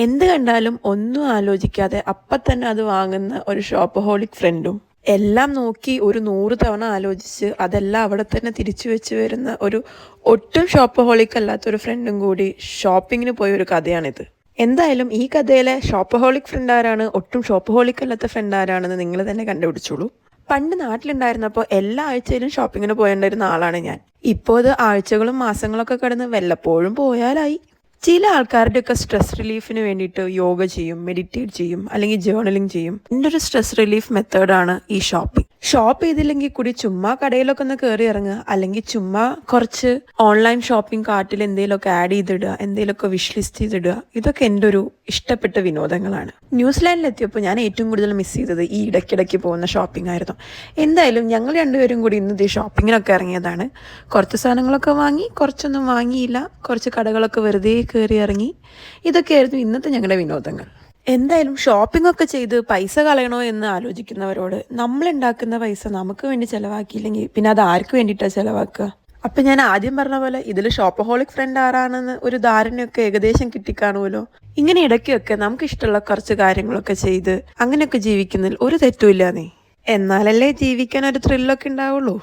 എന്ത് കണ്ടാലും ഒന്നും ആലോചിക്കാതെ അപ്പം തന്നെ അത് വാങ്ങുന്ന ഒരു ഷോപ്പഹോളിക് ഫ്രണ്ടും, എല്ലാം നോക്കി ഒരു 100 തവണ ആലോചിച്ച് അതെല്ലാം അവിടെ തന്നെ തിരിച്ചു വെച്ച് വരുന്ന ഒരു ഒട്ടും ഷോപ്പഹോളിക് അല്ലാത്തൊരു ഫ്രണ്ടും കൂടി ഷോപ്പിങ്ങിന് പോയ ഒരു കഥയാണിത്. എന്തായാലും ഈ കഥയിലെ ഷോപ്പഹോളിക് ഫ്രണ്ട് ആരാണ്, ഒട്ടും ഷോപ്പഹോളിക് അല്ലാത്ത ഫ്രണ്ട് ആരാണെന്ന് നിങ്ങൾ തന്നെ കണ്ടുപിടിച്ചോളൂ. പണ്ട് നാട്ടിലുണ്ടായിരുന്നപ്പോൾ എല്ലാ ആഴ്ചയിലും ഷോപ്പിങ്ങിന് പോയേണ്ടിരുന്ന ആളാണ് ഞാൻ. ഇപ്പോൾ ഇത് ആഴ്ചകളും മാസങ്ങളൊക്കെ കടന്ന് വല്ലപ്പോഴും പോയാലായി. ചില ആൾക്കാരുടെയൊക്കെ സ്ട്രെസ് റിലീഫിന് വേണ്ടിയിട്ട് യോഗ ചെയ്യും, മെഡിറ്റേറ്റ് ചെയ്യും, അല്ലെങ്കിൽ ജേർണലിംഗ് ചെയ്യും. എൻ്റെ ഒരു സ്ട്രെസ് റിലീഫ് മെത്തേഡാണ് ഈ ഷോപ്പിംഗ്. ഷോപ്പ് ചെയ്തില്ലെങ്കിൽ കൂടി ചുമ്മാ കടയിലൊക്കെ ഒന്ന് കയറി ഇറങ്ങുക, അല്ലെങ്കിൽ ചുമ്മാ കുറച്ച് ഓൺലൈൻ ഷോപ്പിംഗ് കാർട്ടിൽ എന്തെങ്കിലുമൊക്കെ ആഡ് ചെയ്തിടുക, എന്തെങ്കിലുമൊക്കെ വിഷ് ലിസ്റ്റ് ചെയ്തിടുക. ഇതൊക്കെ എൻ്റെ ഒരു ഇഷ്ടപ്പെട്ട വിനോദങ്ങളാണ്. ന്യൂസിലാൻഡിലെത്തിയപ്പോൾ ഞാൻ ഏറ്റവും കൂടുതൽ മിസ് ചെയ്തത് ഈ ഇടയ്ക്കിടയ്ക്ക് പോകുന്ന ഷോപ്പിംഗ് ആയിരുന്നു. എന്തായാലും ഞങ്ങൾ രണ്ടുപേരും കൂടി ഇന്ന് ഈ ഷോപ്പിങ്ങിനൊക്കെ ഇറങ്ങിയതാണ്. കുറച്ച് സാധനങ്ങളൊക്കെ വാങ്ങി, കുറച്ചൊന്നും വാങ്ങിയില്ല, കുറച്ച് കടകളൊക്കെ വെറുതെ കയറി ഇറങ്ങി. ഇതൊക്കെയായിരുന്നു ഇന്നത്തെ ഞങ്ങളുടെ വിനോദങ്ങൾ. എന്തായാലും ഷോപ്പിംഗ് ഒക്കെ ചെയ്ത് പൈസ കളയണോ എന്ന് ആലോചിക്കുന്നവരോട്, നമ്മളുണ്ടാക്കുന്ന പൈസ നമുക്ക് വേണ്ടി ചിലവാക്കിയില്ലെങ്കിൽ പിന്നെ അത് ആർക്ക് വേണ്ടിയിട്ടാണ് ചിലവാക്കുക? അപ്പം ഞാൻ ആദ്യം പറഞ്ഞ പോലെ ഇതിൽ ഷോപ്പഹോളിക് ഫ്രണ്ട് ആരാണെന്ന് ഒരു ധാരണയൊക്കെ ഏകദേശം കിട്ടിക്കാണുമല്ലോ. ഇങ്ങനെ ഇടയ്ക്കൊക്കെ നമുക്ക് ഇഷ്ടമുള്ള കുറച്ച് കാര്യങ്ങളൊക്കെ ചെയ്ത് അങ്ങനെയൊക്കെ ജീവിക്കുന്നതിൽ ഒരു തെറ്റുമില്ലാന്നേ. എന്നാലല്ലേ ജീവിക്കാൻ ഒരു ത്രില്ലൊക്കെ ഉണ്ടാവുള്ളൂ.